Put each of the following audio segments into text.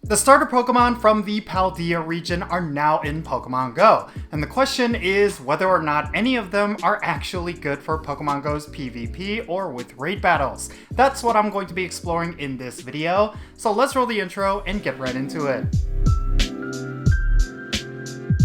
The starter Pokemon from the Paldean region are now in Pokemon GO, and the question is whether or not any of them are actually good for Pokemon GO's PvP or with raid battles. That's what I'm going to be exploring in this video, so let's roll the intro and get right into it.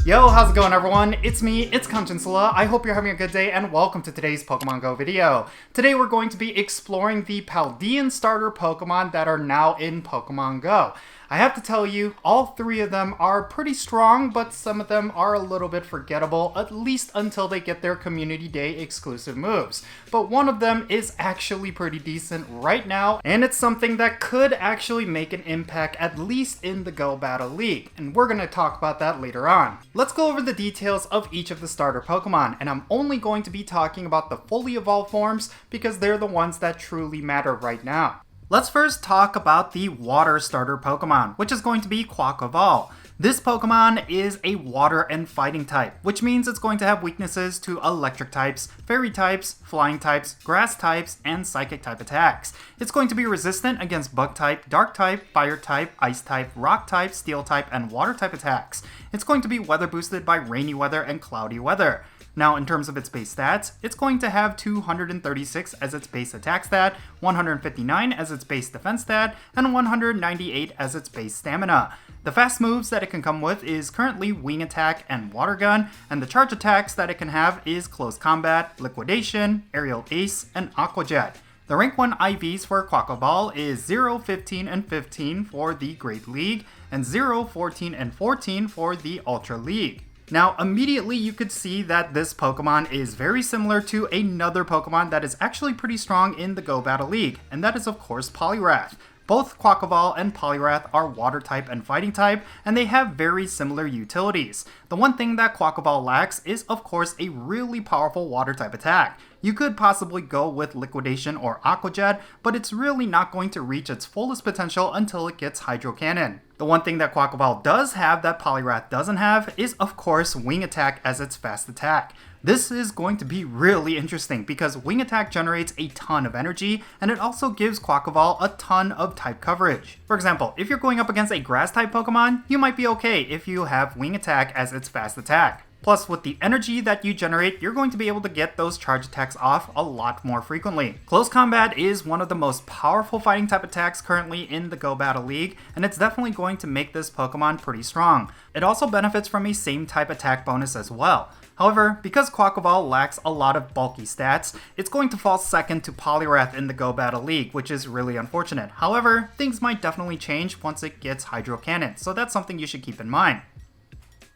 Yo, how's it going everyone? It's me, it's Jinsula. I hope you're having a good day and welcome to today's Pokemon GO video. Today we're going to be exploring the Paldean Starter Pokemon that are now in Pokemon GO. I have to tell you, all three of them are pretty strong, but some of them are a little bit forgettable, at least until they get their Community Day exclusive moves. But one of them is actually pretty decent right now, and it's something that could actually make an impact, at least in the Go Battle League, and we're going to talk about that later on. Let's go over the details of each of the starter Pokemon, and I'm only going to be talking about the fully evolved forms because they're the ones that truly matter right now. Let's first talk about the water starter Pokemon, which is going to be Quackaval. This Pokemon is a water and fighting type, which means it's going to have weaknesses to electric types, fairy types, flying types, grass types, and psychic type attacks. It's going to be resistant against bug type, dark type, fire type, ice type, rock type, steel type, and water type attacks. It's going to be weather boosted by rainy weather and cloudy weather. Now, in terms of its base stats, it's going to have 236 as its base attack stat, 159 as its base defense stat, and 198 as its base stamina. The fast moves that it can come with is currently Wing Attack and Water Gun, and the charge attacks that it can have is Close Combat, Liquidation, Aerial Ace, and Aqua Jet. The rank 1 IVs for Quackaval is 0, 15, and 15 for the Great League, and 0, 14, and 14 for the Ultra League. Now, immediately you could see that this Pokemon is very similar to another Pokemon that is actually pretty strong in the Go Battle League, and that is of course Poliwrath. Both Quackaval and Poliwrath are water type and fighting type, and they have very similar utilities. The one thing that Quackaval lacks is of course a really powerful water type attack. You could possibly go with Liquidation or Aqua Jet, but it's really not going to reach its fullest potential until it gets Hydro Cannon. The one thing that Quackaval does have that Poliwrath doesn't have is of course Wing Attack as its fast attack. This is going to be really interesting because Wing Attack generates a ton of energy, and it also gives Quackaval a ton of type coverage. For example, if you're going up against a grass type Pokemon, you might be okay if you have Wing Attack as its fast attack. Plus, with the energy that you generate, you're going to be able to get those charge attacks off a lot more frequently. Close Combat is one of the most powerful fighting type attacks currently in the Go Battle League, and it's definitely going to make this Pokemon pretty strong. It also benefits from a same type attack bonus as well. However, because Quackaval lacks a lot of bulky stats, it's going to fall second to Poliwrath in the Go Battle League, which is really unfortunate. However, things might definitely change once it gets Hydro Cannon, so that's something you should keep in mind.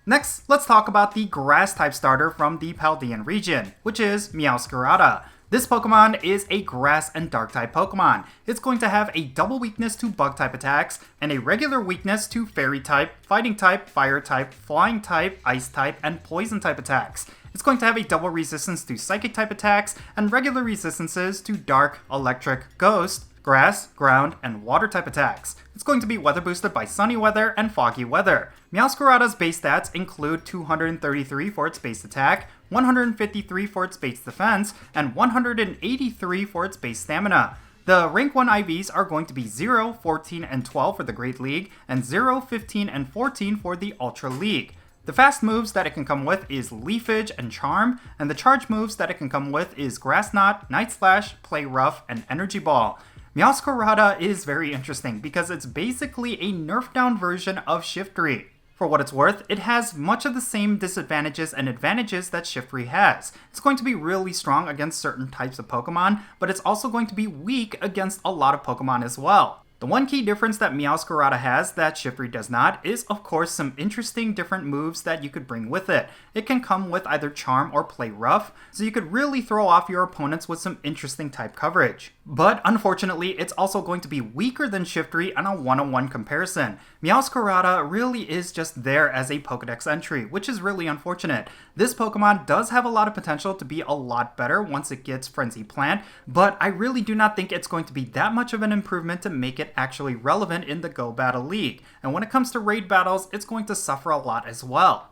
Next, let's talk about the grass type starter from the Paldean region, which is Meowskarata. This Pokemon is a grass and dark type Pokemon. It's going to have a double weakness to bug type attacks and a regular weakness to fairy type, fighting type, fire type, flying type, ice type, and poison type attacks. It's going to have a double resistance to psychic type attacks and regular resistances to dark, electric, ghost, grass, ground, and water type attacks. It's going to be weather boosted by sunny weather and foggy weather. Meowskarata's base stats include 233 for its base attack, 153 for its base defense, and 183 for its base stamina. The rank 1 IVs are going to be 0, 14, and 12 for the Great League, and 0, 15, and 14 for the Ultra League. The fast moves that it can come with is Leafage and Charm, and the charge moves that it can come with is Grass Knot, Night Slash, Play Rough, and Energy Ball. Meowskarata is very interesting because it's basically a nerfed down version of Shiftry. For what it's worth, it has much of the same disadvantages and advantages that Shiftry has. It's going to be really strong against certain types of Pokemon, but it's also going to be weak against a lot of Pokemon as well. The one key difference that Meowskarata has that Shiftry does not is of course some interesting different moves that you could bring with it. It can come with either Charm or Play Rough, so you could really throw off your opponents with some interesting type coverage. But unfortunately, it's also going to be weaker than Shiftry on a one-on-one comparison. Meowskarata really is just there as a Pokedex entry, which is really unfortunate. This Pokemon does have a lot of potential to be a lot better once it gets Frenzy Plant, but I really do not think it's going to be that much of an improvement to make it actually relevant in the Go Battle League. And when it comes to raid battles, it's going to suffer a lot as well.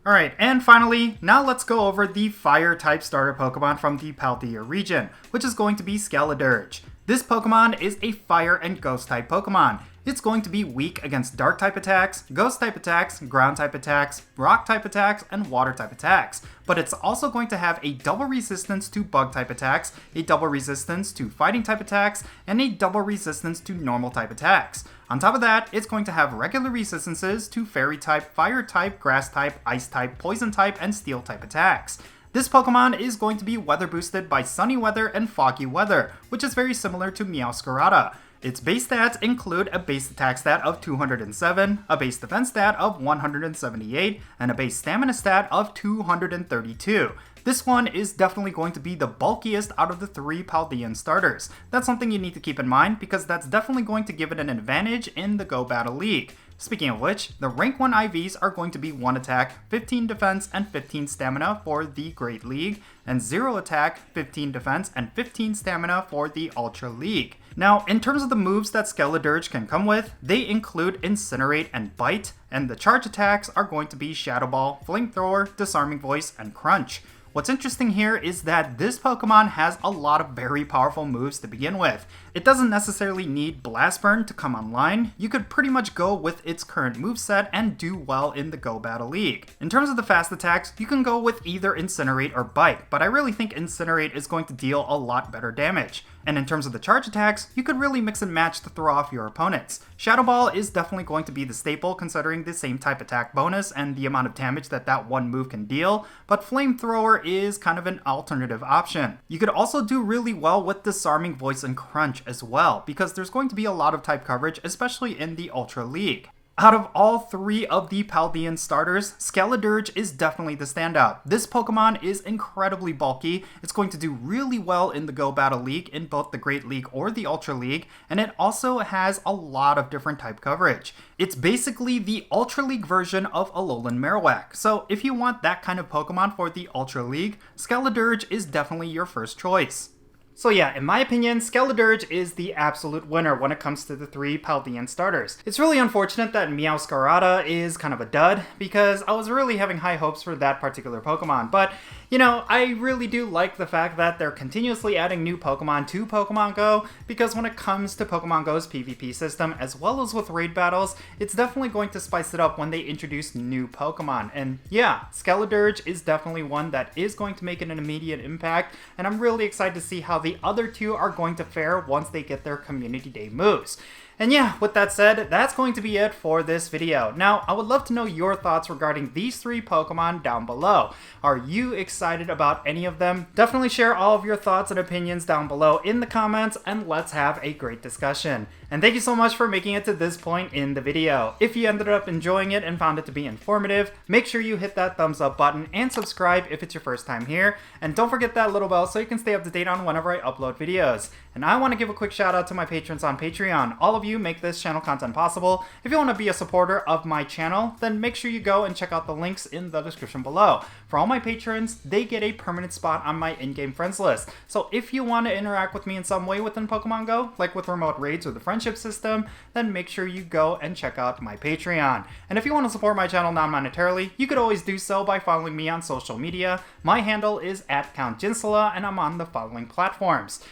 Alright, and finally, now let's go over the fire type starter Pokemon from the Paldean region, which is going to be Skeleturge. This Pokemon is a fire and ghost type Pokemon. It's going to be weak against dark type attacks, ghost type attacks, ground type attacks, rock type attacks, and water type attacks. But it's also going to have a double resistance to bug type attacks, a double resistance to fighting type attacks, and a double resistance to normal type attacks. On top of that, it's going to have regular resistances to fairy type, fire type, grass type, ice type, poison type, and steel type attacks. This Pokemon is going to be weather boosted by sunny weather and foggy weather, which is very similar to Meowskarata. Its base stats include a base attack stat of 207, a base defense stat of 178, and a base stamina stat of 232. This one is definitely going to be the bulkiest out of the 3 Paldean starters. That's something you need to keep in mind because that's definitely going to give it an advantage in the Go Battle League. Speaking of which, the rank 1 IVs are going to be 1 attack, 15 defense, and 15 stamina for the Great League, and 0 attack, 15 defense, and 15 stamina for the Ultra League. Now, in terms of the moves that Skeleturge can come with, they include Incinerate and Bite, and the charge attacks are going to be Shadow Ball, Flamethrower, Disarming Voice, and Crunch. What's interesting here is that this Pokemon has a lot of very powerful moves to begin with. It doesn't necessarily need Blast Burn to come online. You could pretty much go with its current moveset and do well in the Go Battle League. In terms of the fast attacks, you can go with either Incinerate or Bite, but I really think Incinerate is going to deal a lot better damage. And in terms of the charge attacks, you could really mix and match to throw off your opponents. Shadow Ball is definitely going to be the staple considering the same type attack bonus and the amount of damage that one move can deal, but Flamethrower is kind of an alternative option. You could also do really well with Disarming Voice and Crunch as well, because there's going to be a lot of type coverage, especially in the Ultra League. Out of all 3 of the Paldean starters, Skeleturge is definitely the standout. This Pokemon is incredibly bulky, it's going to do really well in the Go Battle League in both the Great League or the Ultra League, and it also has a lot of different type coverage. It's basically the Ultra League version of Alolan Marowak, so if you want that kind of Pokemon for the Ultra League, Skeleturge is definitely your first choice. So yeah, in my opinion, Skeleturge is the absolute winner when it comes to the 3 Paldean starters. It's really unfortunate that Meowskarata is kind of a dud, because I was really having high hopes for that particular Pokemon, but you know, I really do like the fact that they're continuously adding new Pokemon to Pokemon Go, because when it comes to Pokemon Go's PvP system, as well as with raid battles, it's definitely going to spice it up when they introduce new Pokemon. And yeah, Skeleturge is definitely one that is going to make an immediate impact, and I'm really excited to see how the other 2 are going to fare once they get their Community Day moves. And yeah, with that said, that's going to be it for this video. Now, I would love to know your thoughts regarding these 3 Pokemon down below. Are you excited about any of them? Definitely share all of your thoughts and opinions down below in the comments, and let's have a great discussion. And thank you so much for making it to this point in the video. If you ended up enjoying it and found it to be informative, make sure you hit that thumbs up button and subscribe if it's your first time here. And don't forget that little bell so you can stay up to date on whenever I upload videos. And I want to give a quick shout out to my patrons on Patreon. All of you make this channel content possible. If you want to be a supporter of my channel, then make sure you go and check out the links in the description below. For all my patrons, they get a permanent spot on my in-game friends list. So if you want to interact with me in some way within Pokemon Go, like with remote raids or the friendship system, then make sure you go and check out my Patreon. And if you want to support my channel non-monetarily, you could always do so by following me on social media. My handle is @Jinsula, and I'm on the following platforms.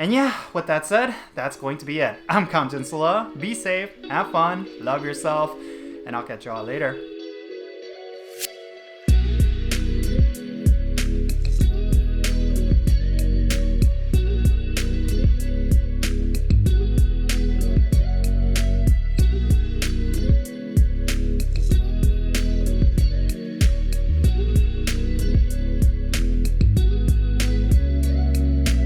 And yeah, with that said, that's going to be it. I'm Jinsula. Be safe, have fun, love yourself, and I'll catch y'all later.